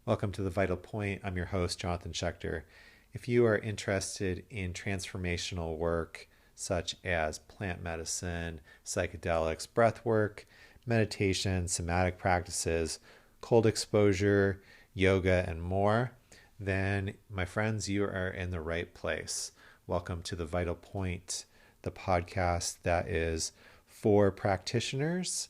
Welcome to The Vital Point. I'm your host, Jonathan Schecter. If you are interested in transformational work such as plant medicine, psychedelics, breath work, meditation, somatic practices, cold exposure, yoga, and more, then my friends, you are in the right place. Welcome to The Vital Point, the podcast that is for practitioners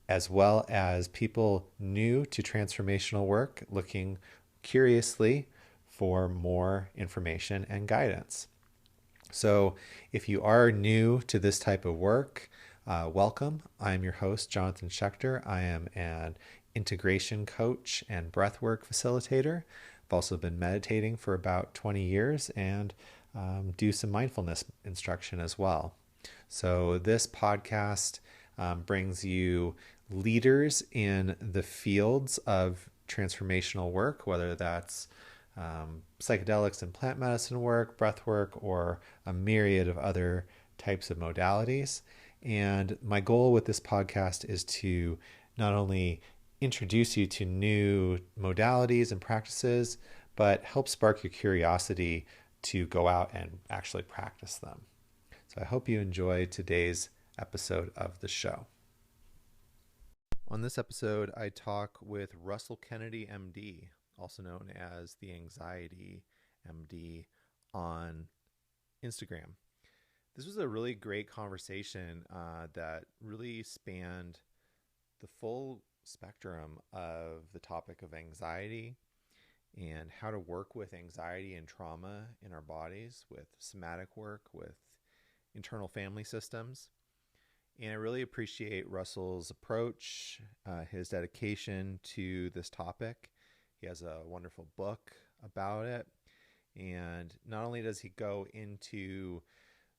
as well as people new to transformational work looking curiously for more information and guidance. So, if you are new to this type of work, welcome. I'm your host, Jonathan Schecter. I am an integration coach and breathwork facilitator. I've also been meditating for about 20 years and do some mindfulness instruction as well. So, this podcast brings you leaders in the fields of transformational work, whether that's psychedelics and plant medicine work, breath work, or a myriad of other types of modalities. And my goal with this podcast is to not only introduce you to new modalities and practices, but help spark your curiosity to go out and actually practice them. So I hope you enjoy today's episode of the show. On this episode, I talk with Russell Kennedy, MD, also known as the Anxiety MD on Instagram. This was a really great conversation that really spanned the full spectrum of the topic of anxiety and how to work with anxiety and trauma in our bodies with somatic work, with internal family systems. And I really appreciate Russell's approach, his dedication to this topic. He has a wonderful book about it. And not only does he go into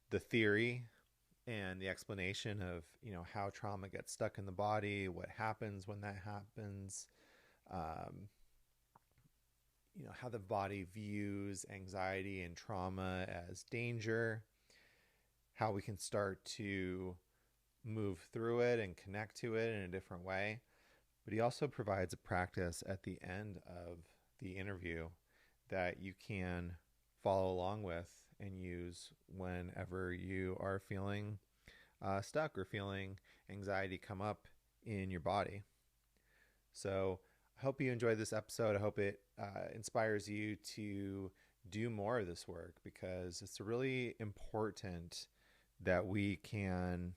the theory and the explanation of, how trauma gets stuck in the body, what happens when that happens, how the body views anxiety and trauma as danger, how we can start to move through it and connect to it in a different way. But he also provides a practice at the end of the interview that you can follow along with and use whenever you are feeling stuck or feeling anxiety come up in your body. So I hope you enjoyed this episode. I hope it inspires you to do more of this work, because it's really important that we can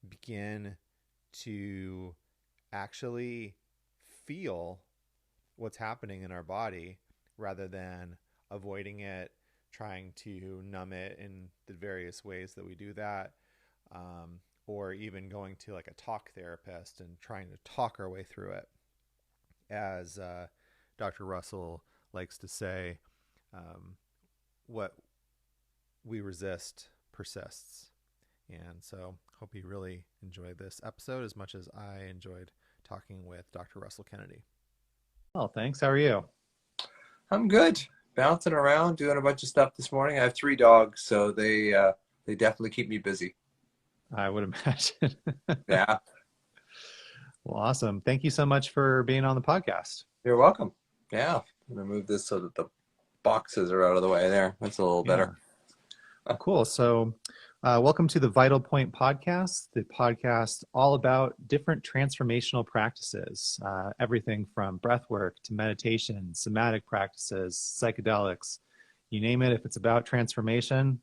begin to actually feel what's happening in our body rather than avoiding it, trying to numb it in the various ways that we do that, or even going to like a talk therapist and trying to talk our way through it. As Dr. Russell likes to say, what we resist persists. And so hope you really enjoyed this episode as much as I enjoyed talking with Dr. Russell Kennedy. Well, thanks. How are you? I'm good. Bouncing around, doing a bunch of stuff this morning. I have 3 dogs, so they definitely keep me busy. I would imagine. Yeah. Well, awesome. Thank you so much for being on the podcast. You're welcome. Yeah. I'm going to move this so that the boxes are out of the way there. That's a little better. Oh, cool. So welcome to the Vital Point podcast, the podcast all about different transformational practices, everything from breath work to meditation, somatic practices, psychedelics, you name it. If it's about transformation,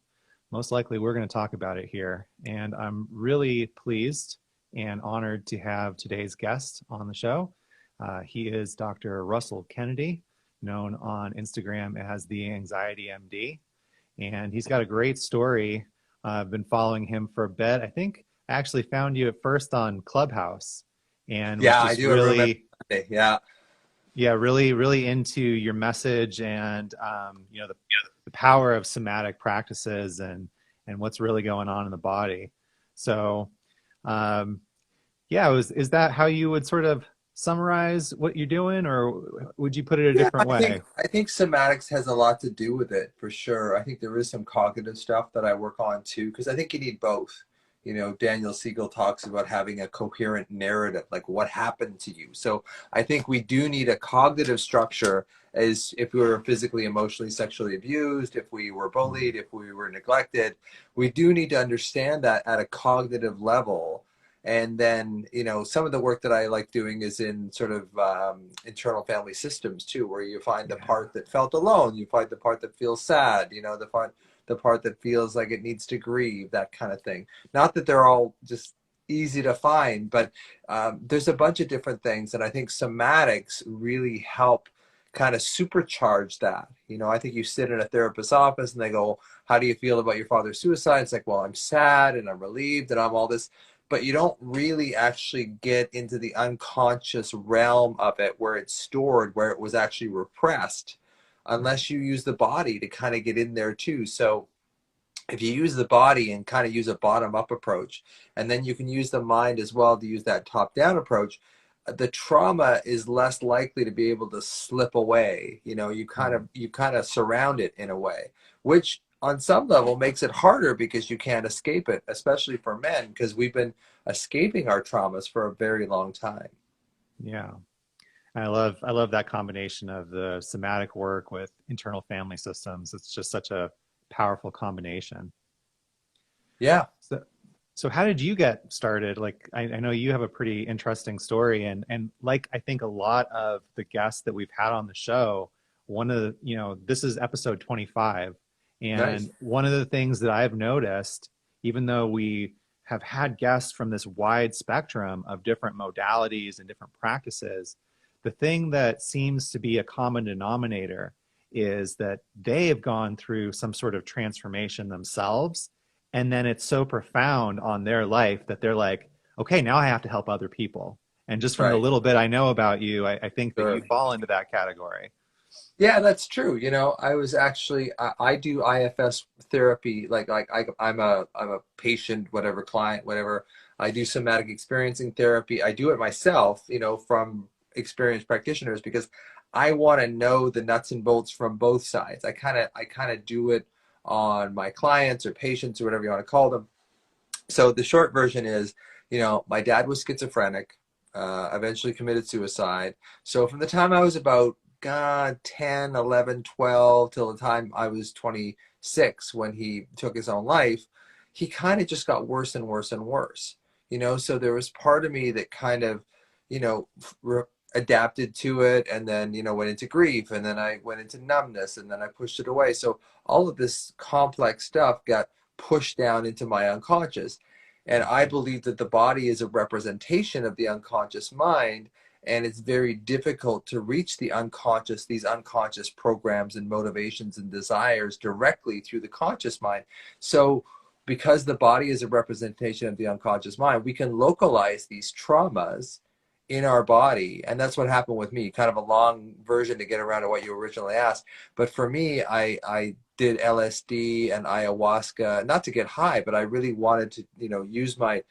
most likely we're going to talk about it here. And I'm really pleased and honored to have today's guest on the show. He is Dr. Russell Kennedy, known on Instagram as the Anxiety MD. And he's got a great story. I've been following him for a bit. I think I actually found you at first on Clubhouse, and yeah, was just I do really, really, really into your message and the power of somatic practices and what's really going on in the body. So, is that how you would sort of summarize what you're doing, or would you put it a different way? I think somatics has a lot to do with it, for sure. I think there is some cognitive stuff that I work on too, because I think you need both. Daniel Siegel talks about having a coherent narrative, like what happened to you. So I think we do need a cognitive structure, as if we were physically, emotionally, sexually abused, if we were bullied, if we were neglected. We do need to understand that at a cognitive level. And then, some of the work that I like doing is in sort of internal family systems too, where you find the Yeah. part that felt alone, you find the part that feels sad, the part that feels like it needs to grieve, that kind of thing. Not that they're all just easy to find, but there's a bunch of different things. And I think somatics really help kind of supercharge that. I think you sit in a therapist's office and they go, how do you feel about your father's suicide? It's like, well, I'm sad and I'm relieved and I'm all this. But you don't really actually get into the unconscious realm of it where it's stored, where it was actually repressed, Right. unless you use the body to kind of get in there too. So if you use the body and kind of use a bottom up approach, and then you can use the mind as well to use that top down approach, the trauma is less likely to be able to slip away. You kind Mm. of you kind of surround it in a way, which on some level makes it harder because you can't escape it, especially for men, because we've been escaping our traumas for a very long time. Yeah. I love that combination of the somatic work with internal family systems. It's just such a powerful combination. Yeah. So, so how did you get started? Like, I know you have a pretty interesting story, and like I think a lot of the guests that we've had on the show, one of the, this is episode 25, Nice. and one of the things that I've noticed, even though we have had guests from this wide spectrum of different modalities and different practices, the thing that seems to be a common denominator is that they have gone through some sort of transformation themselves, and then it's so profound on their life that they're like, okay, now I have to help other people. And just from the Right. little bit I know about you, I think that you Sure. fall into that category. Yeah, that's true. I was actually I do IFS therapy, I'm a patient, whatever, client, whatever. I do somatic experiencing therapy. I do it myself, from experienced practitioners, because I want to know the nuts and bolts from both sides. I kind of do it on my clients or patients or whatever you want to call them. So the short version is, my dad was schizophrenic, eventually committed suicide. So from the time I was about, God, 10, 11, 12, till the time I was 26 when he took his own life, he kind of just got worse and worse and worse. So there was part of me that kind of, you know, adapted to it, and then, went into grief, and then I went into numbness, and then I pushed it away. So all of this complex stuff got pushed down into my unconscious. And I believe that the body is a representation of the unconscious mind, and it's very difficult to reach these unconscious programs and motivations and desires directly through the conscious mind. So, because the body is a representation of the unconscious mind, we can localize these traumas in our body. And that's what happened with me, kind of a long version to get around to what you originally asked. But for me, I did LSD and ayahuasca, not to get high, but I really wanted to, use my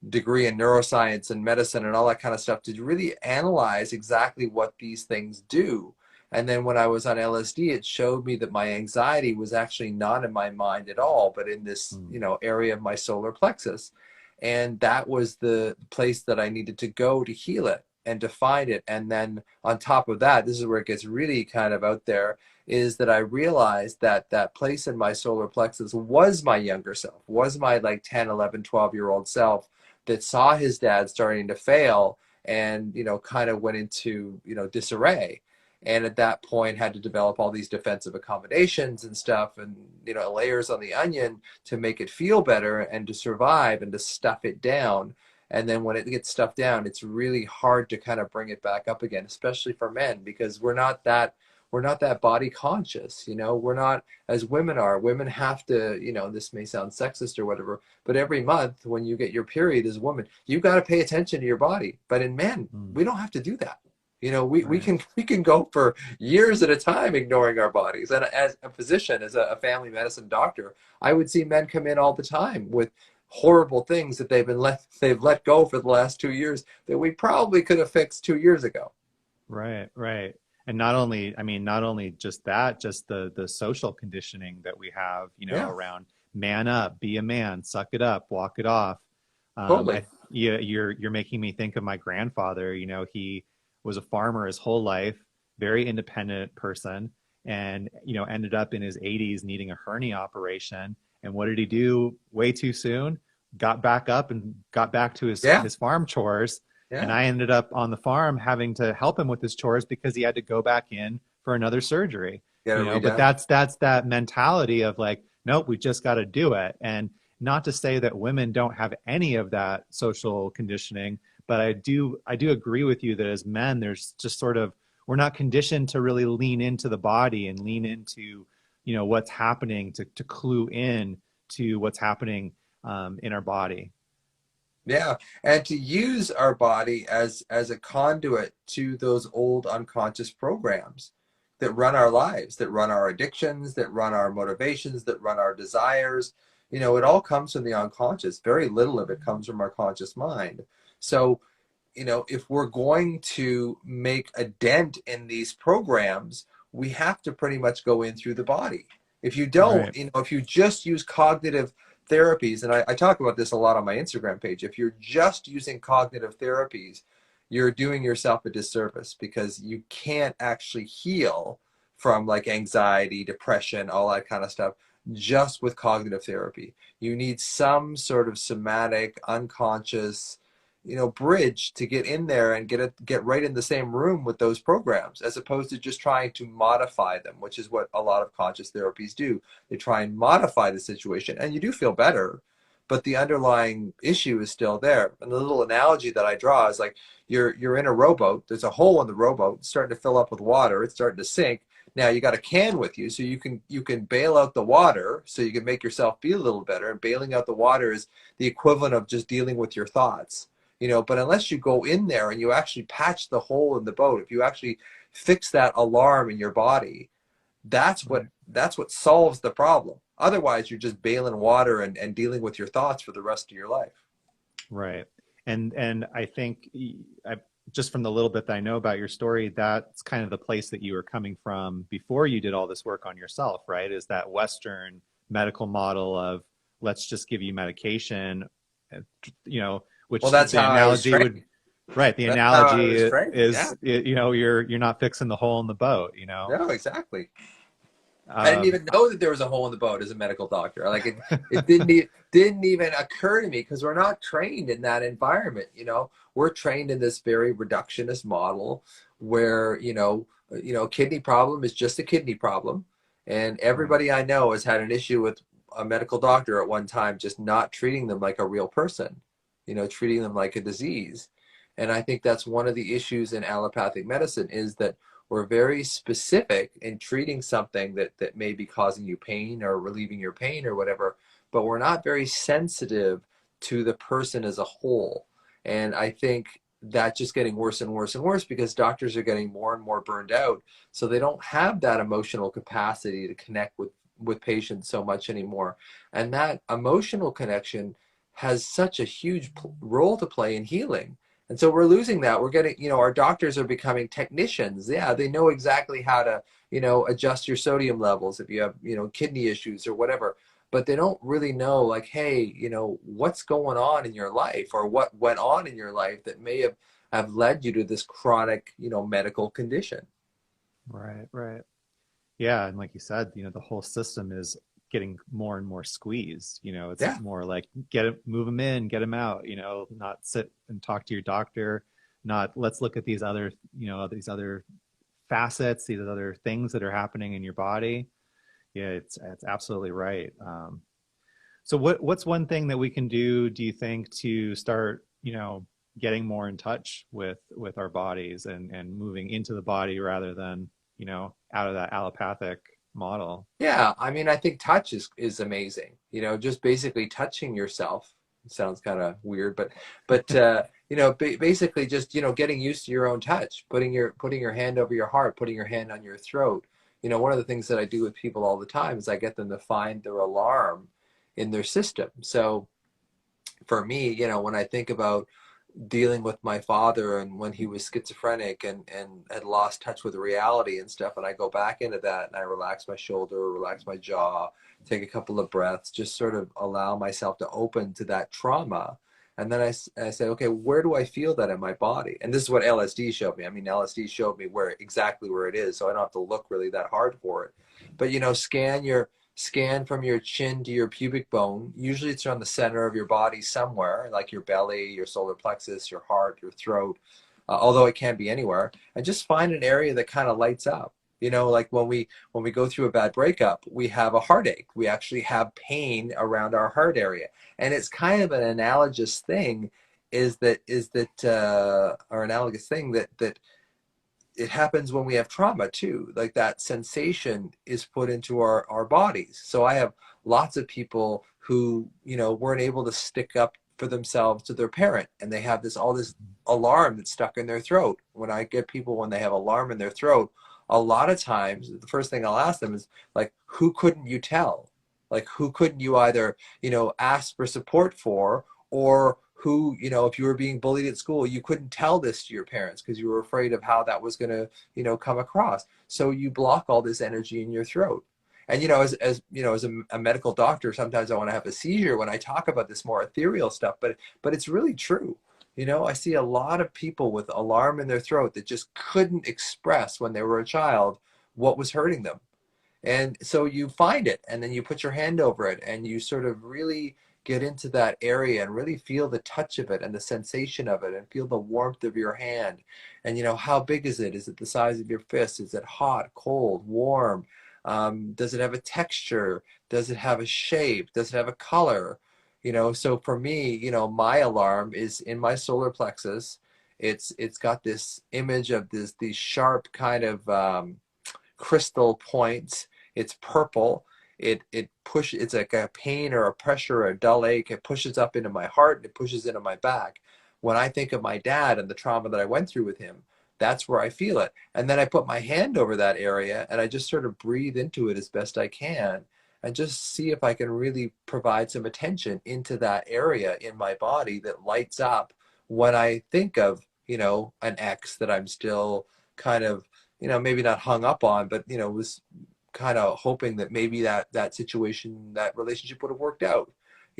degree in neuroscience and medicine and all that kind of stuff to really analyze exactly what these things do. And then when I was on LSD, it showed me that my anxiety was actually not in my mind at all, but in this, Mm. area of my solar plexus. And that was the place that I needed to go to heal it and to find it. And then on top of that, this is where it gets really kind of out there, is that I realized that that place in my solar plexus was my younger self, was my like 10, 11, 12-year-old self that saw his dad starting to fail, and kind of went into disarray, and at that point had to develop all these defensive accommodations and stuff, and layers on the onion to make it feel better and to survive and to stuff it down. And then when it gets stuffed down, it's really hard to kind of bring it back up again, especially for men, because we're not that body conscious. We're not as women are. Women have to, this may sound sexist or whatever, but every month when you get your period as a woman, you got to pay attention to your body. But in men, Mm. we don't have to do that. We Right. can go for years at a time ignoring our bodies. And as a physician, as a family medicine doctor, I would see men come in all the time with horrible things that they've let go for the last 2 years that we probably could have fixed 2 years ago. Right, right. And not only, I mean, not only just that, just the social conditioning that we have, Yeah. around man up, be a man, suck it up, walk it off. Totally. You're making me think of my grandfather. You know, he was a farmer his whole life, very independent person, and ended up in his 80s needing a hernia operation. And what did he do way too soon? Got back up and got back to Yeah. his farm chores. And Yeah. I ended up on the farm having to help him with his chores because he had to go back in for another surgery. Get it But redone. that's that mentality of like, nope, we just got to do it. And not to say that women don't have any of that social conditioning, but I do agree with you that as men, there's just sort of, we're not conditioned to really lean into the body and lean into what's happening, to clue in to what's happening in our body. Yeah, and to use our body as a conduit to those old unconscious programs that run our lives, that run our addictions, that run our motivations, that run our desires. It all comes from the unconscious. Very little of it comes from our conscious mind. So, if we're going to make a dent in these programs, we have to pretty much go in through the body. If you don't, Right. if you just use cognitive therapies, and I talk about this a lot on my Instagram page, if you're just using cognitive therapies, you're doing yourself a disservice because you can't actually heal from like anxiety, depression, all that kind of stuff just with cognitive therapy. You need some sort of somatic, unconscious, bridge to get in there and get right in the same room with those programs, as opposed to just trying to modify them, which is what a lot of conscious therapies do. They try and modify the situation, and you do feel better, but the underlying issue is still there. And the little analogy that I draw is like you're in a rowboat. There's a hole in the rowboat. It's starting to fill up with water. It's starting to sink. Now you got a can with you, so you can bail out the water, so you can make yourself feel a little better. And bailing out the water is the equivalent of just dealing with your thoughts. But unless you go in there and you actually patch the hole in the boat, if you actually fix that alarm in your body, that's what Right. that's what solves the problem. Otherwise, you're just bailing water and dealing with your thoughts for the rest of your life. Right. And I think I, just from the little bit that I know about your story, that's kind of the place that you were coming from before you did all this work on yourself, right? Is that Western medical model of let's just give you medication, uh, Well, which that's the how I was analogy would, trained. right? The That's how I analogy was trained. Yeah. is, you're not fixing the hole in the boat. No, exactly. I didn't Um, even know that there was a hole in the boat as a medical doctor. Like it didn't even occur to me because we're not trained in that environment. We're trained in this very reductionist model where kidney problem is just a kidney problem, and right. everybody I know has had an issue with a medical doctor at one time, just not treating them like a real person, treating them like a disease. And I think that's one of the issues in allopathic medicine is that we're very specific in treating something that may be causing you pain or relieving your pain or whatever, but we're not very sensitive to the person as a whole. And I think that's just getting worse and worse and worse because doctors are getting more and more burned out. So they don't have that emotional capacity to connect with patients so much anymore. And that emotional connection has such a huge role to play in healing. And so we're losing that. We're getting, our doctors are becoming technicians. Yeah, they know exactly how to, adjust your sodium levels if you have, kidney issues or whatever. But they don't really know, like, hey, what's going on in your life or what went on in your life that may have led you to this chronic, medical condition. Right. Right. Yeah, and like you said, the whole system is getting more and more squeezed. It's Yeah. more like get it, move them in, get them out. Not sit and talk to your doctor. Not let's look at these other facets, these other things that are happening in your body. Yeah, it's absolutely right. So what's one thing that we can do? Do you think to start, getting more in touch with our bodies and moving into the body rather than out of that allopathic model? Yeah, I mean, I think touch is amazing. Just basically touching yourself. It sounds kind of weird, but basically just getting used to your own touch, putting your hand over your heart, putting your hand on your throat. One of the things that I do with people all the time is I get them to find their alarm in their system. So for me, when I think about dealing with my father and when he was schizophrenic and had lost touch with reality and stuff. And I go back into that and I relax my shoulder, relax my jaw, take a couple of breaths, just sort of allow myself to open to that trauma. And then I say, okay, where do I feel that in my body? And this is what LSD showed me. I mean, LSD showed me where exactly where it is, so I don't have to look really that hard for it. But scan from your chin to your pubic bone. Usually it's around the center of your body somewhere, like your belly, your solar plexus, your heart, your throat, although it can be anywhere. And just find an area that kind of lights up. Like when we go through a bad breakup, we have a heartache. We actually have pain around our heart area. And it's kind of an analogous thing or analogous thing that it happens when we have trauma too. Like that sensation is put into our bodies. So I have lots of people who, weren't able to stick up for themselves to their parent, and they have all this alarm that's stuck in their throat. When I get people when they have alarm in their throat, a lot of times the first thing I'll ask them is like, who couldn't you tell? Like, who couldn't you either, ask for support for, or who, if you were being bullied at school, you couldn't tell this to your parents because you were afraid of how that was going to, come across. So you block all this energy in your throat. And, as a medical doctor, sometimes I want to have a seizure when I talk about this more ethereal stuff, but it's really true. I see a lot of people with alarm in their throat that just couldn't express when they were a child what was hurting them. And so you find it and then you put your hand over it and you sort of really get into that area and really feel the touch of it and the sensation of it and feel the warmth of your hand. And how big is it? Is it the size of your fist? Is it hot, cold, warm? Does it have a texture? Does it have a shape? Does it have a color? So for me, my alarm is in my solar plexus. It's got this image of these sharp kind of crystal points. It's purple. It's like a pain or a pressure or a dull ache. It pushes up into my heart and it pushes into my back. When I think of my dad and the trauma that I went through with him, that's where I feel it. And then I put my hand over that area and I just sort of breathe into it as best I can and just see if I can really provide some attention into that area in my body that lights up when I think of, an ex that I'm still kind of, maybe not hung up on, but, was kind of hoping that maybe that situation, that relationship would have worked out,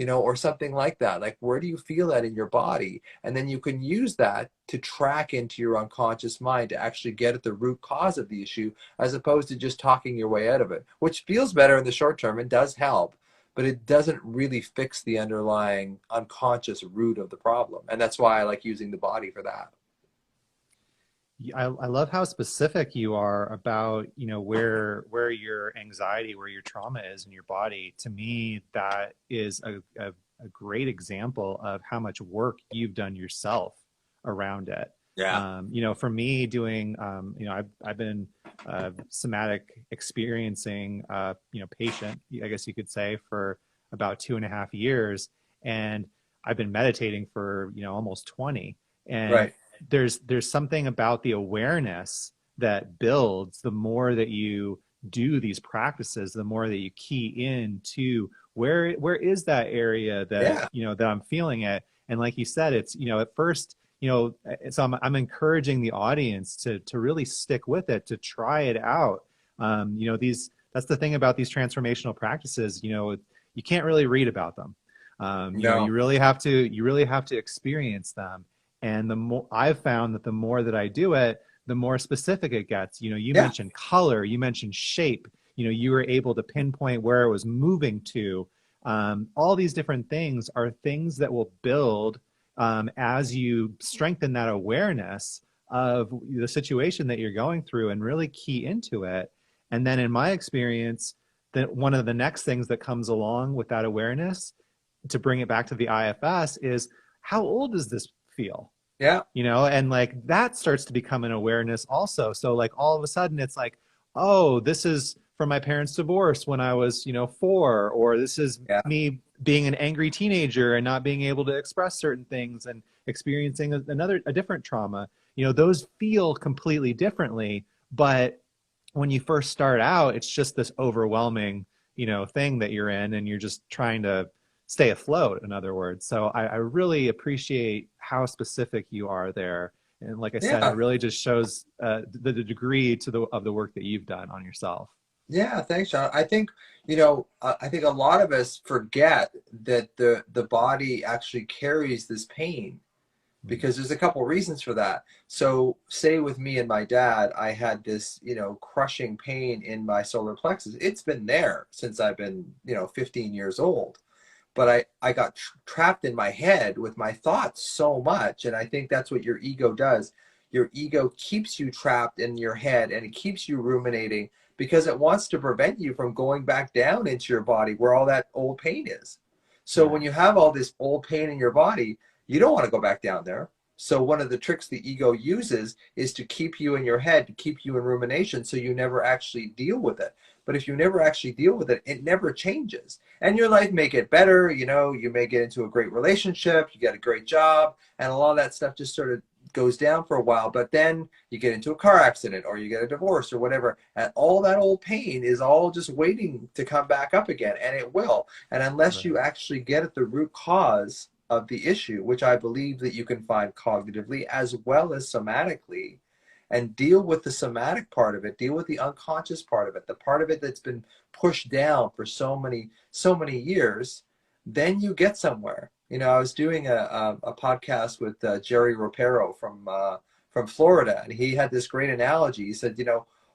or something like that. Like, where do you feel that in your body? And then you can use that to track into your unconscious mind to actually get at the root cause of the issue, as opposed to just talking your way out of it, which feels better in the short term and does help, but it doesn't really fix the underlying unconscious root of the problem. And that's why I like using the body for that. I love how specific you are about, where your anxiety, where your trauma is in your body. To me, that is a great example of how much work you've done yourself around it. Yeah. For me doing, I've been somatic experiencing, patient, I guess you could say, for about 2.5 years. And I've been meditating for, almost 20. And Right. there's something about the awareness that builds the more that you do these practices, the more that you key into where is that area that Yeah. that I'm feeling it. And like you said, it's at first, so I'm encouraging the audience to really stick with it, to try it out. These that's the thing about these transformational practices. You can't really read about them. No. You really have to experience them. And the more I've found that the more that I do it, the more specific it gets. You Yeah. mentioned color, you mentioned shape. You were able to pinpoint where it was moving to. All these different things are things that will build as you strengthen that awareness of the situation that you're going through and really key into it. And then, in my experience, that one of the next things that comes along with that awareness, to bring it back to the IFS, is how old does this feel? Yeah. And like that starts to become an awareness also. So like all of a sudden it's like, oh, this is from my parents' divorce when I was 4, or this is Yeah. me being an angry teenager and not being able to express certain things and experiencing a different trauma. Those feel completely differently. But when you first start out, it's just this overwhelming thing that you're in, and you're just trying to stay afloat, in other words. So I really appreciate how specific you are there. And like I said, it Yeah. really just shows the degree of the work that you've done on yourself. Yeah, thanks, John. I think, I think a lot of us forget that the body actually carries this pain, Mm. because there's a couple reasons for that. So, say with me and my dad, I had this, crushing pain in my solar plexus. It's been there since I've been, 15 years old. But I got trapped in my head with my thoughts so much. And I think that's what your ego does. Your ego keeps you trapped in your head and it keeps you ruminating because it wants to prevent you from going back down into your body where all that old pain is. So when Right. you have all this old pain in your body, you don't want to go back down there. So one of the tricks the ego uses is to keep you in your head, to keep you in rumination so you never actually deal with it. But if you never actually deal with it, it never changes. And your life may get better, you may get into a great relationship, you get a great job, and a lot of that stuff just sort of goes down for a while. But then you get into a car accident or you get a divorce or whatever, and all that old pain is all just waiting to come back up again, and it will. And unless you Right. actually get at the root cause of the issue, which I believe that you can find cognitively as well as somatically, and deal with the somatic part of it, deal with the unconscious part of it, the part of it that's been pushed down for so many years, then you get somewhere. I was doing a podcast with Jerry Ropero from Florida, and he had this great analogy. He said,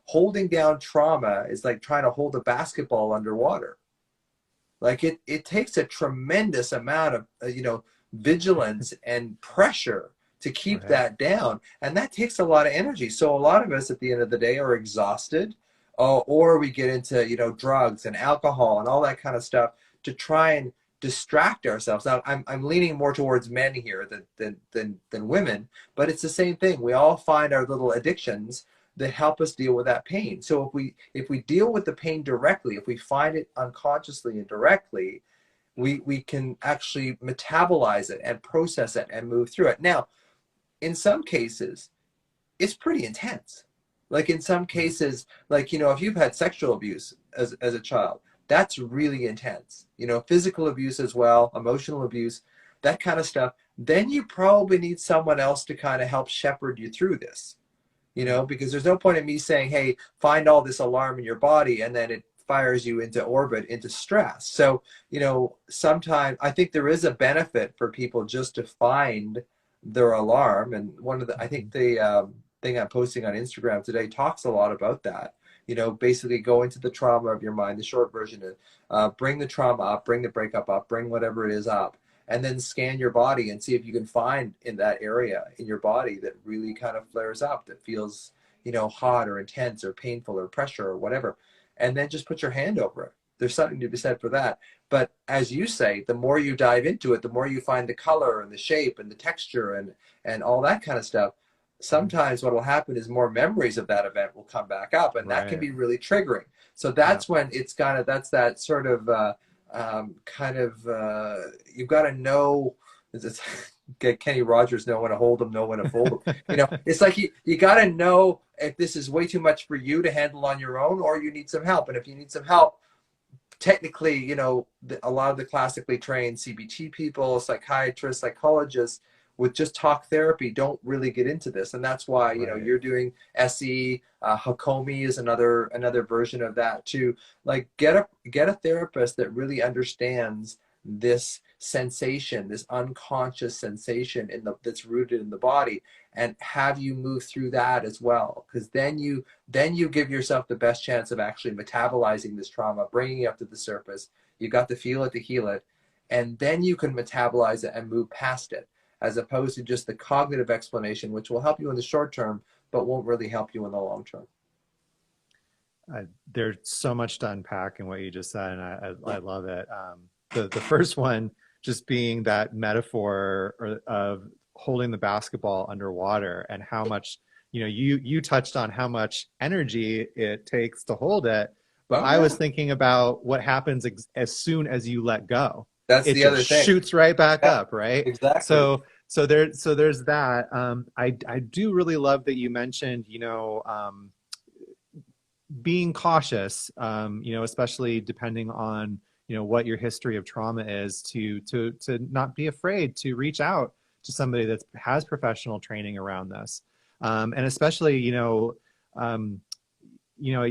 holding down trauma is like trying to hold a basketball underwater. Like it takes a tremendous amount of vigilance and pressure to keep Right. that down, and that takes a lot of energy. So a lot of us at the end of the day are exhausted, or we get into drugs and alcohol and all that kind of stuff to try and distract ourselves. Now I'm leaning more towards men here than women, but it's the same thing. We all find our little addictions that help us deal with that pain. So if we deal with the pain directly, if we find it unconsciously and directly, we can actually metabolize it and process it and move through it. Now, in some cases, it's pretty intense. Like in some Mm. cases, like if you've had sexual abuse as a child, that's really intense. Physical abuse as well, emotional abuse, that kind of stuff. Then you probably need someone else to kind of help shepherd you through this, Mm. because there's no point in me saying, hey, find all this alarm in your body, and then it fires you into orbit, into stress. So, sometimes I think there is a benefit for people just to find their alarm. And I think Mhm. the thing I'm posting on Instagram today talks a lot about that. Basically go into the trauma of your mind. The short version is bring the trauma up, bring the breakup up, bring whatever it is up, and then scan your body and see if you can find in that area in your body that really kind of flares up, that feels, hot or intense or painful or pressure or whatever. And then just put your hand over it. There's something to be said for that. But as you say, the more you dive into it, the more you find the color and the shape and the texture and all that kind of stuff. Mm. Sometimes what will happen is more memories of that event will come back up, and that can Right. be really triggering. So Yeah. that's when it's that's that sort of you've got to know. It's, get Kenny Rogers know when to hold them, know when to fold them. It's like you got to know if this is way too much for you to handle on your own, or you need some help. And if you need some help, technically, a lot of the classically trained CBT people, psychiatrists, psychologists with just talk therapy don't really get into this. And that's why, Right. you're doing SE, Hakomi is another version of that too. Like get a therapist that really understands this sensation, this unconscious sensation that's rooted in the body, and have you move through that as well. Because then you give yourself the best chance of actually metabolizing this trauma, bringing it up to the surface. You got to feel it to heal it, and then you can metabolize it and move past it, as opposed to just the cognitive explanation, which will help you in the short term, but won't really help you in the long term. There's so much to unpack in what you just said, and I love it. The first one just being that metaphor of holding the basketball underwater and how much you touched on how much energy it takes to hold it, but Oh I was yeah, thinking about what happens as soon as you let go. that's It the just other thing. shoots right back Yeah, up, right? exactly. So there's that. I do really love that you mentioned being cautious, especially depending on what your history of trauma is, to not be afraid to reach out to somebody that has professional training around this. And especially, um, you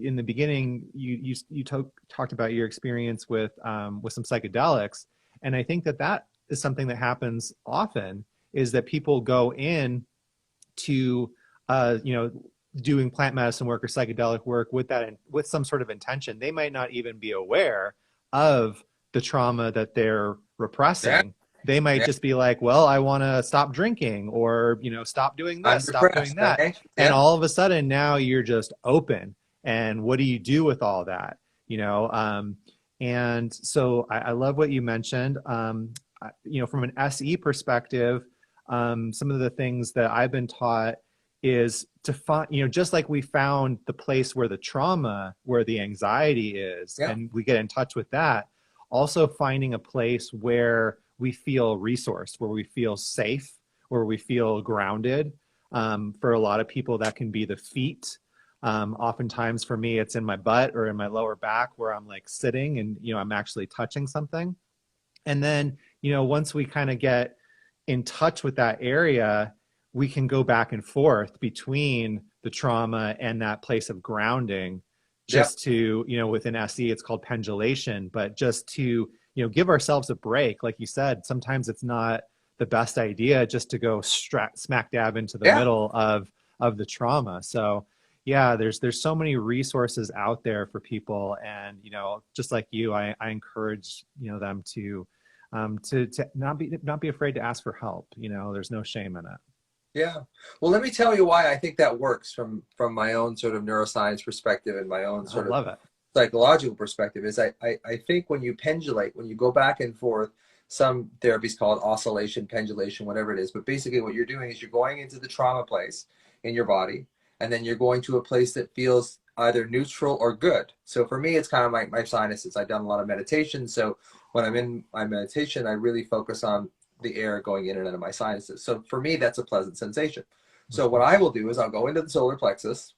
in the beginning, you talked about your experience with some psychedelics, and I think that is something that happens often, is that people go in to doing plant medicine work or psychedelic work with some sort of intention. They might not even be aware of the trauma that they're Yeah. repressing. They might Yeah. just be like, well, I want to stop drinking, or stop doing I'm this, stop doing depressed, that. eh? And Yeah. all of a sudden now you're just open. And what do you do with all that? And so I love what you mentioned. From an SE perspective, some of the things that I've been taught is to find, just like we found the place where the trauma, where the anxiety is, Yeah. and we get in touch with that, also finding a place where we feel resourced, where we feel safe, where we feel grounded. For a lot of people, that can be the feet. Oftentimes for me, it's in my butt or in my lower back where I'm like sitting and, I'm actually touching something. And then, once we kind of get in touch with that area, we can go back and forth between the trauma and that place of grounding, Yeah. just to, within SE, it's called pendulation, but just to, give ourselves a break. Like you said, sometimes it's not the best idea just to go smack dab into the Yeah. middle of the trauma. So yeah, there's so many resources out there for people. And, just like you, I encourage, them to not be afraid to ask for help. There's no shame in it. Yeah. Well, let me tell you why I think that works from my own sort of neuroscience perspective and my own I sort of love it. psychological perspective is I think when you pendulate, when you go back and forth, some therapies call it oscillation, pendulation, whatever it is. But basically what you're doing is you're going into the trauma place in your body, and then you're going to a place that feels either neutral or good. So for me, it's kind of my sinuses. I've done a lot of meditation. So when I'm in my meditation, I really focus on the air going in and out of my sinuses. So for me, that's a pleasant sensation. So what Mhm. I will do is I'll go into the solar plexus,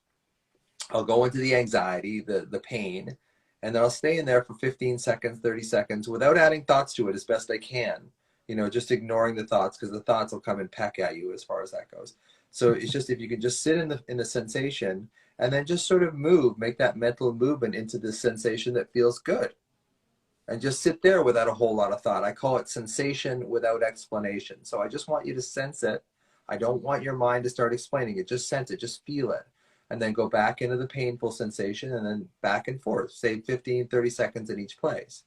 I'll go into the anxiety, the pain, and then I'll stay in there for 15 seconds, 30 seconds without adding thoughts to it as best I can. Just ignoring the thoughts, because the thoughts will come and peck at you as far as that goes. So it's just, if you can just sit in the sensation and then just sort of move, make that mental movement into this sensation that feels good, and just sit there without a whole lot of thought. I call it sensation without explanation. So I just want you to sense it. I don't want your mind to start explaining it. Just sense it, just feel it. And then go back into the painful sensation and then back and forth, say 15, 30 seconds in each place.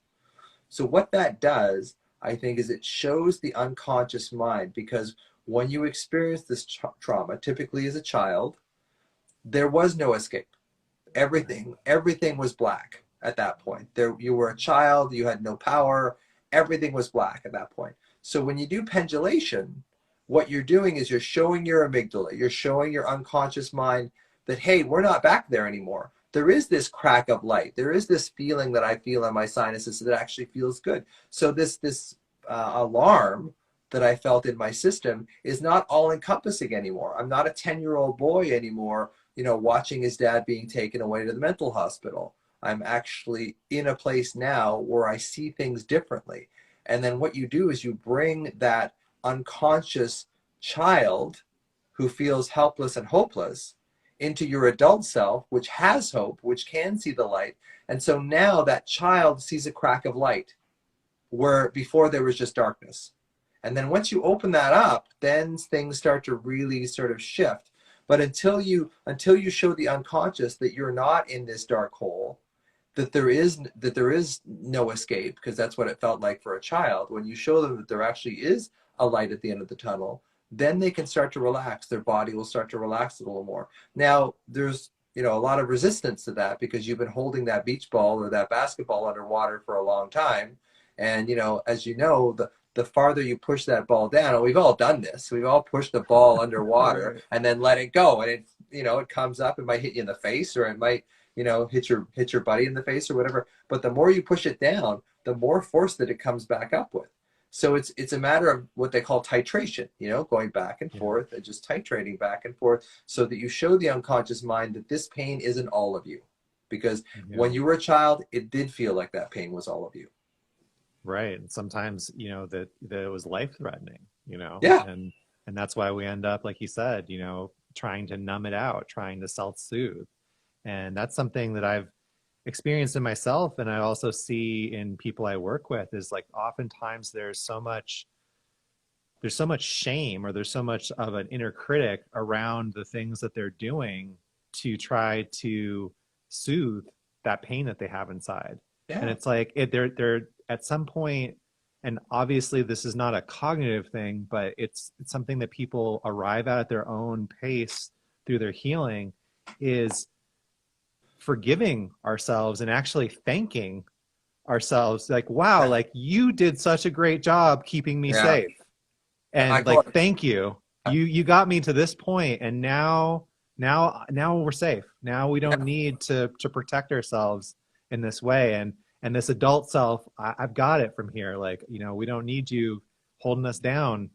So what that does, I think, is it shows the unconscious mind, because when you experience this trauma, typically as a child, there was no escape. Everything was black at that point. There, you were a child, you had no power, everything was black at that point. So when you do pendulation, what you're doing is you're showing your amygdala, you're showing your unconscious mind that, hey, we're not back there anymore. There is this crack of light, there is this feeling that I feel in my sinuses that actually feels good. So this alarm that I felt in my system is not all encompassing anymore. I'm not a 10-year-old boy anymore, watching his dad being taken away to the mental hospital. I'm actually in a place now where I see things differently. And then what you do is you bring that unconscious child who feels helpless and hopeless into your adult self, which has hope, which can see the light. And so now that child sees a crack of light where before there was just darkness. And then once you open that up, then things start to really sort of shift. But until you show the unconscious that you're not in this dark hole, that there is no escape, because that's what it felt like for a child. When you show them that there actually is a light at the end of the tunnel, then they can start to relax. Their body will start to relax a little more. Now, there's a lot of resistance to that, because you've been holding that beach ball or that basketball underwater for a long time. And as you know, the farther you push that ball down, and we've all done this, we've all pushed the ball underwater Right. and then let it go, and it comes up, it might hit you in the face, or it might hit your buddy in the face or whatever. But the more you push it down, the more force that it comes back up with. So it's a matter of what they call titration, going back and Yeah. forth and just titrating back and forth, so that you show the unconscious mind that this pain isn't all of you. because when Yeah. you were a child, it did feel like that pain was all of you. Right. And sometimes, that it was life threatening, Yeah. and that's why we end up, like you said, trying to numb it out, trying to self-soothe. And that's something that I've experienced in myself, and I also see in people I work with, is like oftentimes there's so much shame, or there's so much of an inner critic around the things that they're doing to try to soothe that pain that they have inside. And Yeah. it's like they're at some point, and obviously this is not a cognitive thing, but it's something that people arrive at their own pace through their healing, is forgiving ourselves and actually thanking ourselves, like, wow, Yeah. like you did such a great job keeping me Yeah. safe, I and call like, it. thank you, you got me to this point, and now we're safe. Now we don't Yeah. need to protect ourselves in this way, and this adult self, I've got it from here, like, we don't need you holding us down,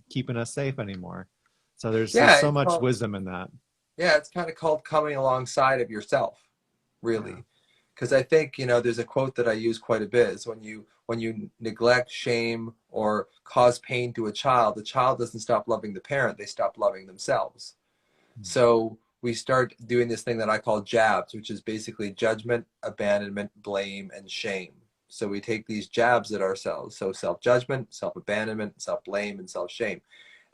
keeping us safe anymore. So there's Yeah. so much wisdom in that. Yeah. It's kind of called coming alongside of yourself, Yeah. really. Because I think, there's a quote that I use quite a bit, is when you neglect, shame, or cause pain to a child, the child doesn't stop loving the parent, they stop loving themselves. So we start doing this thing that I call jabs, which is basically judgment, abandonment, blame, and shame. So we take these jabs at ourselves. So self-judgment, self-abandonment, self-blame, and self-shame.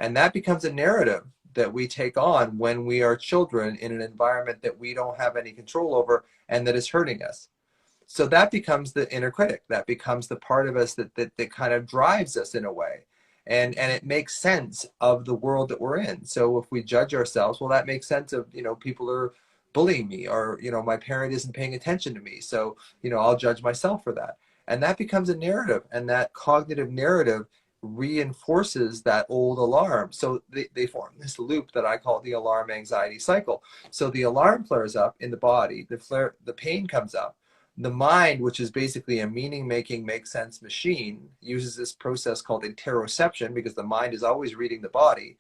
And that becomes a narrative that we take on when we are children in an environment that we don't have any control over and that is hurting us. So that becomes the inner critic. That becomes the part of us that kind of drives us in a way. And it makes sense of the world that we're in. So if we judge ourselves, well, that makes sense of, people are bullying me, or, my parent isn't paying attention to me. So, I'll judge myself for that. And that becomes a narrative. And that cognitive narrative reinforces that old alarm. So they form this loop that I call the alarm anxiety cycle. So the alarm flares up in the body, the pain comes up. The mind, which is basically a meaning making, make sense machine, uses this process called interoception, because the mind is always reading the body.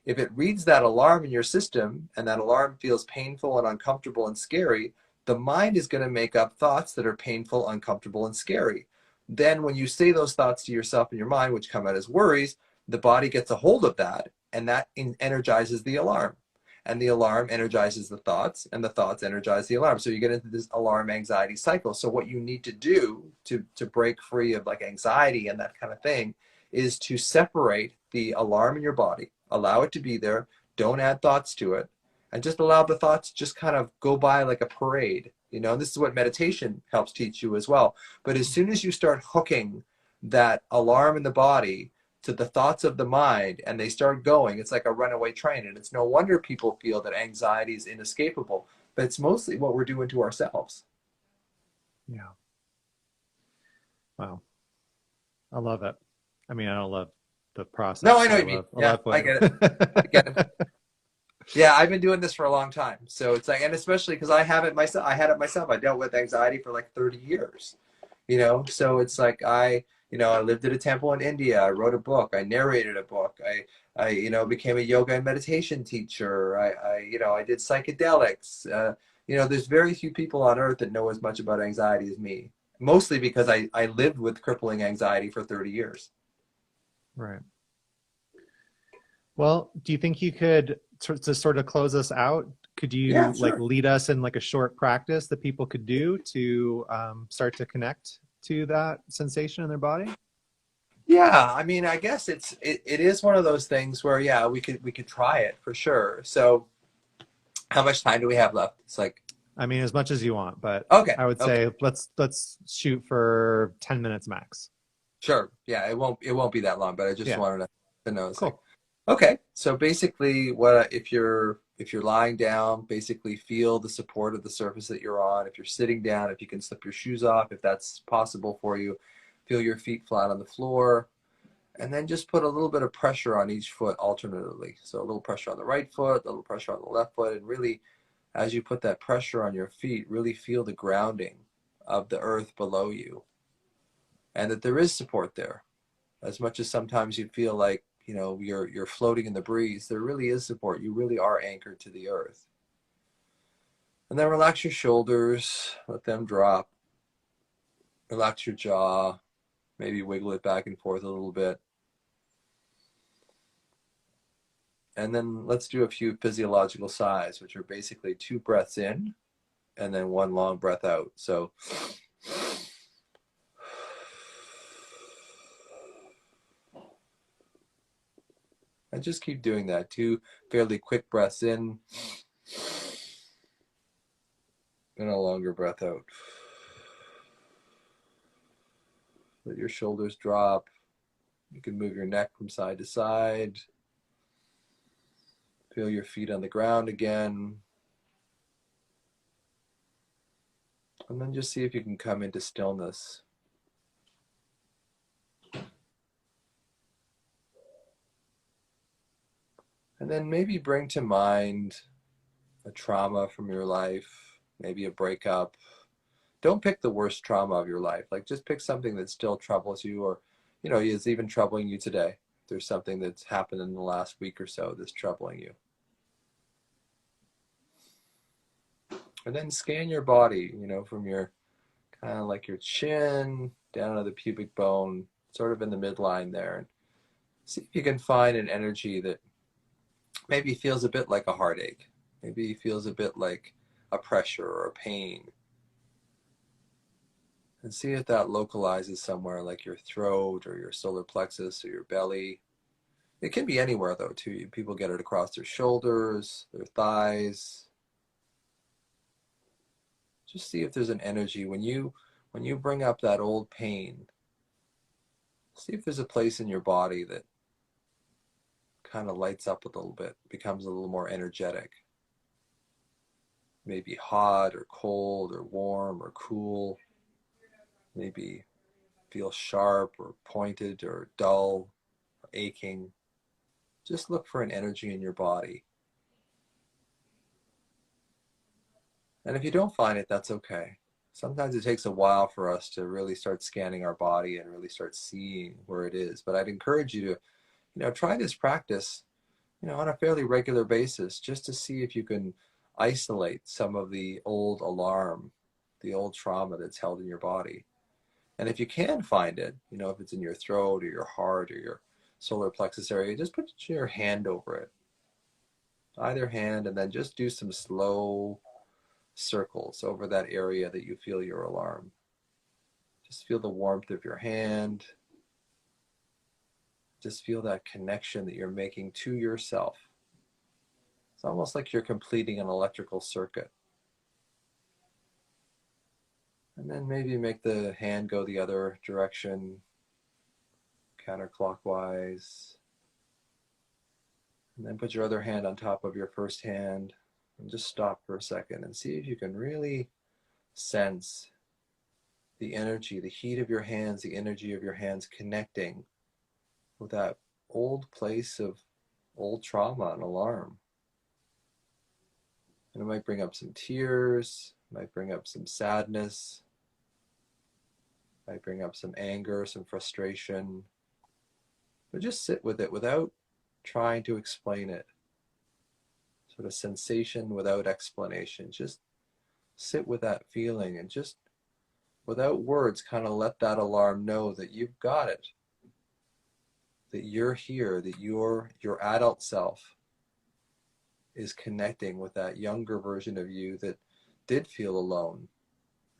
If it reads that alarm in your system and that alarm feels painful and uncomfortable and scary, the mind is going to make up thoughts that are painful, uncomfortable, and scary. Then, when you say those thoughts to yourself in your mind, which come out as worries, the body gets a hold of that, and that energizes the alarm. And the alarm energizes the thoughts, and the thoughts energize the alarm. So you get into this alarm anxiety cycle. So what you need to do to break free of like anxiety and that kind of thing is to separate the alarm in your body, allow it to be there, don't add thoughts to it, and just allow the thoughts just kind of go by like a parade. This is what meditation helps teach you as well. But as soon as you start hooking that alarm in the body to the thoughts of the mind and they start going, it's like a runaway train. And it's no wonder people feel that anxiety is inescapable, but it's mostly what we're doing to ourselves. Yeah. Wow. I love it. I mean, I don't love the No, process, I know but what I you mean. love I Yeah, love I what get it. I get it. Yeah, I've been doing this for a long time. So it's like, and especially because I have it myself, I had it myself. I dealt with anxiety for like 30 years, So it's like I lived at a temple in India. I wrote a book. I narrated a book. I became a yoga and meditation teacher. I did psychedelics. There's very few people on earth that know as much about anxiety as me. Mostly because I lived with crippling anxiety for 30 years. right. Well, do you think you could, to sort of close us out, could Yeah, you like sure. lead us in like a short practice that people could do to start to connect to that sensation in their body? Yeah, I mean, I guess it is one of those things where yeah, we could try it for sure. So, how much time do we have left? It's like I mean, as much as you want, but okay, I would okay, say let's shoot for 10 minutes max. sure. Yeah, it won't be that long, but I just Yeah, wanted to know. It's like cool. okay, so basically, if you're lying down, basically feel the support of the surface that you're on. If you're sitting down, if you can slip your shoes off, if that's possible for you, feel your feet flat on the floor. And then just put a little bit of pressure on each foot alternately. So a little pressure on the right foot, a little pressure on the left foot, and really, as you put that pressure on your feet, really feel the grounding of the earth below you, and that there is support there. As much as sometimes you feel like you're floating in the breeze, there really is support. You really are anchored to the earth. And then relax your shoulders, let them drop. Relax your jaw, maybe wiggle it back and forth a little bit. And then let's do a few physiological sighs, which are basically 2 breaths in and then 1 long breath out. So and just keep doing that. 2 fairly quick breaths in and a longer breath out. Let your shoulders drop. You can move your neck from side to side. Feel your feet on the ground again. And then just see if you can come into stillness. And then maybe bring to mind a trauma from your life, maybe a breakup. Don't pick the worst trauma of your life. Like just pick something that still troubles you or, is even troubling you today. There's something that's happened in the last week or so that's troubling you. And then scan your body, from your kind of like your chin down to the pubic bone, sort of in the midline there. And see if you can find an energy that maybe feels a bit like a heartache. Maybe feels a bit like a pressure or a pain. And see if that localizes somewhere like your throat or your solar plexus or your belly. It can be anywhere though too. People get it across their shoulders, their thighs. Just see if there's an energy when you bring up that old pain. See if there's a place in your body that kind of lights up a little bit, becomes a little more energetic. Maybe hot or cold or warm or cool. Maybe feel sharp or pointed or dull or aching. Just look for an energy in your body. And if you don't find it, that's okay. Sometimes it takes a while for us to really start scanning our body and really start seeing where it is. But I'd encourage you to, try this practice, on a fairly regular basis, just to see if you can isolate some of the old alarm, the old trauma that's held in your body. And if you can find it, if it's in your throat or your heart or your solar plexus area, just put your hand over it, either hand, and then just do some slow circles over that area that you feel your alarm. Just feel the warmth of your hand. Just feel that connection that you're making to yourself. It's almost like you're completing an electrical circuit. And then maybe make the hand go the other direction, counterclockwise. And then put your other hand on top of your first hand and just stop for a second and see if you can really sense the energy, the heat of your hands, the energy of your hands connecting with that old place of old trauma and alarm. And it might bring up some tears, might bring up some sadness, might bring up some anger, some frustration. But just sit with it without trying to explain it. Sort of sensation without explanation. Just sit with that feeling and just without words kind of let that alarm know that you've got it, that you're here, that your adult self is connecting with that younger version of you that did feel alone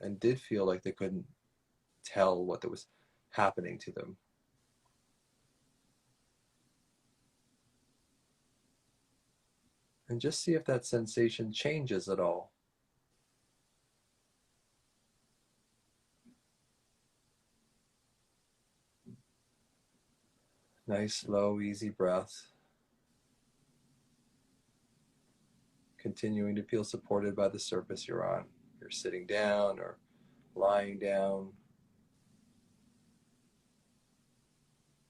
and did feel like they couldn't tell what was happening to them. And just see if that sensation changes at all. Nice, slow, easy breath. Continuing to feel supported by the surface you're on. You're sitting down or lying down.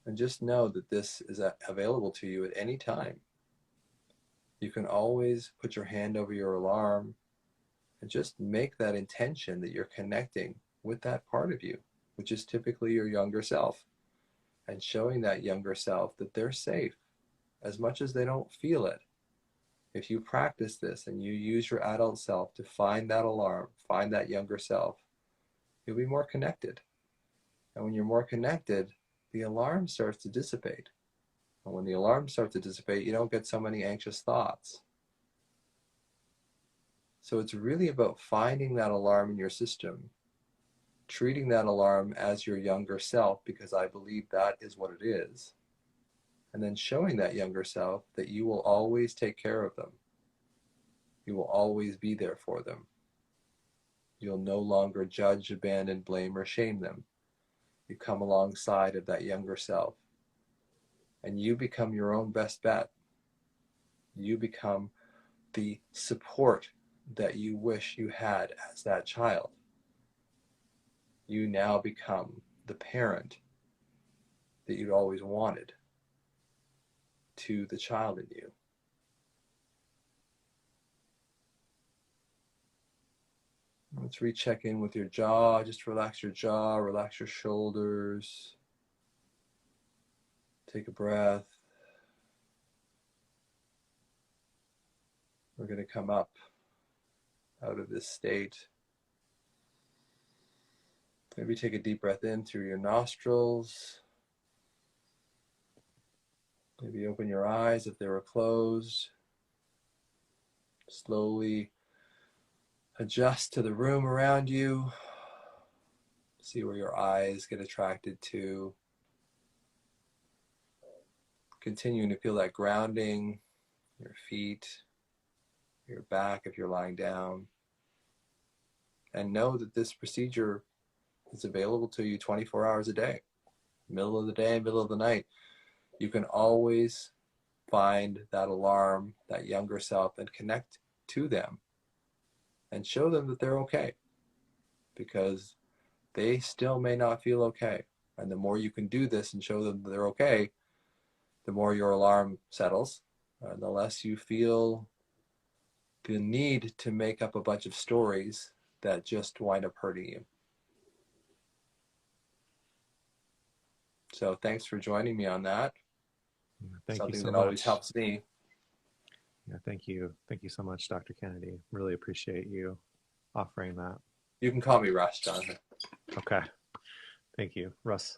And just know that this is available to you at any time. You can always put your hand over your alarm and just make that intention that you're connecting with that part of you, which is typically your younger self, and showing that younger self that they're safe as much as they don't feel it. If you practice this and you use your adult self to find that alarm, find that younger self, you'll be more connected. And when you're more connected, the alarm starts to dissipate. And when the alarm starts to dissipate, you don't get so many anxious thoughts. So it's really about finding that alarm in your system, treating that alarm as your younger self, because I believe that is what it is. And then showing that younger self that you will always take care of them. You will always be there for them. You'll no longer judge, abandon, blame, or shame them. You come alongside of that younger self and you become your own best bet. You become the support that you wish you had as that child. You now become the parent that you'd always wanted to the child in you. Let's recheck in with your jaw. Just relax your jaw, relax your shoulders. Take a breath. We're going to come up out of this state. Maybe take a deep breath in through your nostrils. Maybe open your eyes if they were closed. Slowly adjust to the room around you. See where your eyes get attracted to. Continuing to feel that grounding, your feet, your back if you're lying down. And know that this procedure is available to you 24 hours a day. Middle of the day, middle of the night. You can always find that alarm, that younger self, and connect to them and show them that they're okay, because they still may not feel okay. And the more you can do this and show them that they're okay, the more your alarm settles, and the less you feel the need to make up a bunch of stories that just wind up hurting you. So thanks for joining me on that. Thank you Something so that always much. helps me. Yeah, thank you. Thank you so much, Dr. Kennedy. Really appreciate you offering that. You can call me Russ, Jonathan. Okay. Thank you, Russ.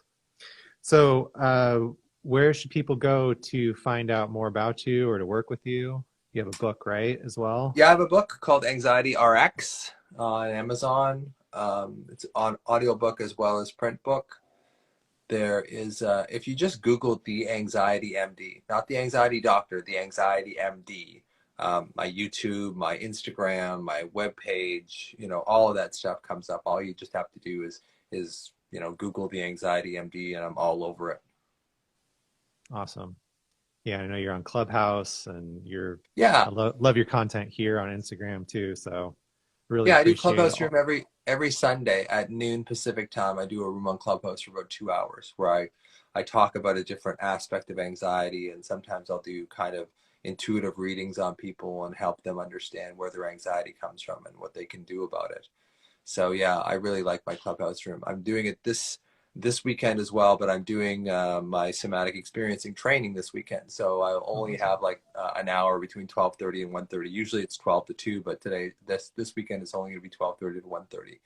So, where should people go to find out more about you or to work with you? You have a book, right, as well? Yeah, I have a book called Anxiety RX on Amazon. It's on audiobook as well as print book. There is, if you just Google the Anxiety MD, not the Anxiety Doctor, the Anxiety MD, my YouTube, my Instagram, my webpage, all of that stuff comes up. All you just have to do is Google the Anxiety MD, and I'm all over it. Awesome. Yeah, I know you're on Clubhouse, and Yeah, love your content here on Instagram too. So, really yeah. I do appreciate Clubhouse room all. every Sunday at noon Pacific time. I do a room on Clubhouse for about 2 hours where I talk about a different aspect of anxiety, and sometimes I'll do kind of intuitive readings on people and help them understand where their anxiety comes from and what they can do about it. So yeah, I really like my Clubhouse room. I'm doing it this weekend as well, but I'm doing my somatic experiencing training this weekend. So I only Awesome. have like an hour between 12:30 and 1:30. Usually it's 12 to 2, but today this weekend is only going to be 12:30 to 1:30.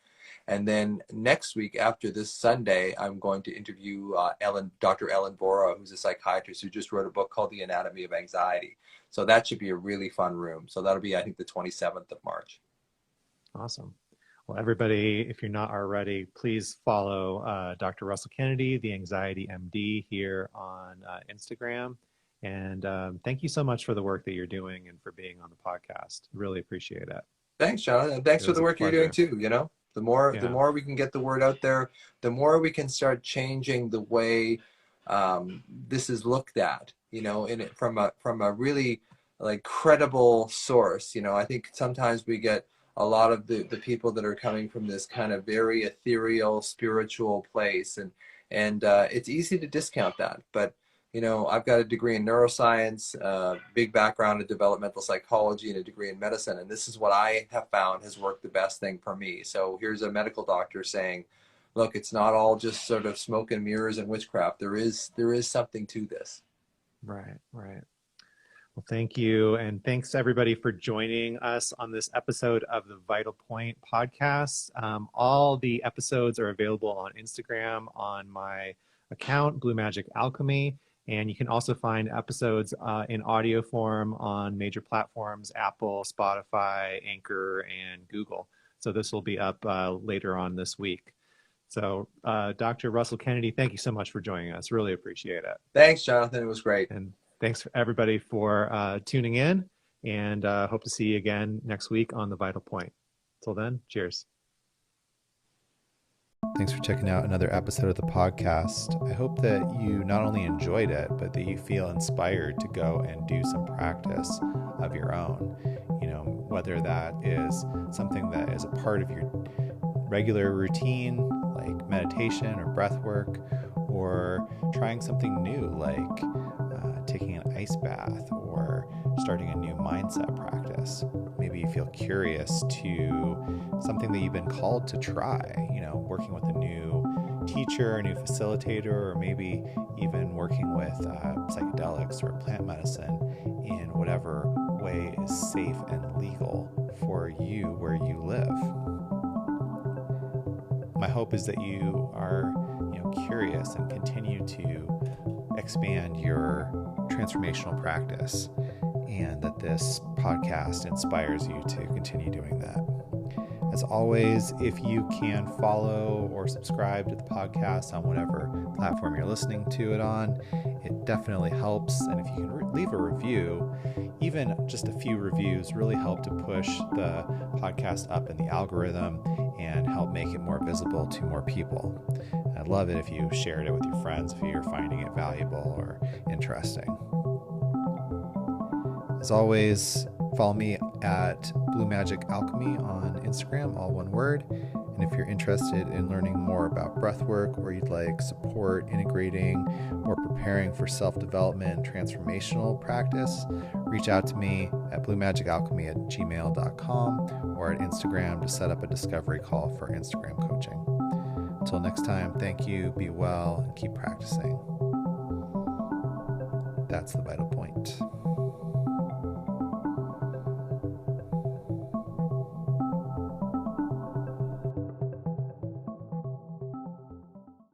And then next week, after this Sunday, I'm going to interview Dr. Ellen Bora, who's a psychiatrist who just wrote a book called The Anatomy of Anxiety. So that should be a really fun room. So that'll be, I think, the 27th of March. Awesome. Well, everybody, if you're not already, please follow Dr. Russell Kennedy, the Anxiety MD, here on Instagram. And thank you so much for the work that you're doing and for being on the podcast. Really appreciate it. Thanks, John, and thanks It for was the a work you're doing pleasure. too. The Yeah. more we can get the word out there, the more we can start changing the way this is looked at. In it from a really like credible source. I think sometimes we get a lot of the people that are coming from this kind of very ethereal spiritual place, and it's easy to discount that, but I've got a degree in neuroscience, big background in developmental psychology, and a degree in medicine. And this is what I have found has worked the best thing for me. So here's a medical doctor saying, look, it's not all just sort of smoke and mirrors and witchcraft. There is something to this. Right. Right. Well, thank you. And thanks everybody for joining us on this episode of the Vital Point podcast. All the episodes are available on Instagram on my account, Blue Magic Alchemy. And you can also find episodes in audio form on major platforms, Apple, Spotify, Anchor, and Google. So this will be up later on this week. So Dr. Russell Kennedy, thank you so much for joining us. Really appreciate it. Thanks, Jonathan. It was great. And thanks for everybody for tuning in, and hope to see you again next week on The Vital Point. Till then, cheers. Thanks for checking out another episode of the podcast. I hope that you not only enjoyed it, but that you feel inspired to go and do some practice of your own. You know, whether that is something that is a part of your regular routine, like meditation or breath work, or trying something new, like taking an ice bath or starting a new mindset practice. Maybe you feel curious to something that you've been called to try, you know, working with a new teacher, a new facilitator, or maybe even working with psychedelics or plant medicine in whatever way is safe and legal for you where you live. My hope is that you are, curious and continue to expand your transformational practice, and that this podcast inspires you to continue doing that. As always, if you can follow or subscribe to the podcast on whatever platform you're listening to it on, it definitely helps. And if you can leave a review, even just a few reviews really help to push the podcast up in the algorithm and help make it more visible to more people. I'd love it if you shared it with your friends if you're finding it valuable or interesting. As always, follow me at Blue Magic Alchemy on Instagram, all one word. And if you're interested in learning more about breathwork, or you'd like support integrating or preparing for self-development and transformational practice, reach out to me at bluemagicalchemy@gmail.com or at Instagram to set up a discovery call for Instagram coaching. Until next time, thank you, be well, and keep practicing. That's the Vital Point.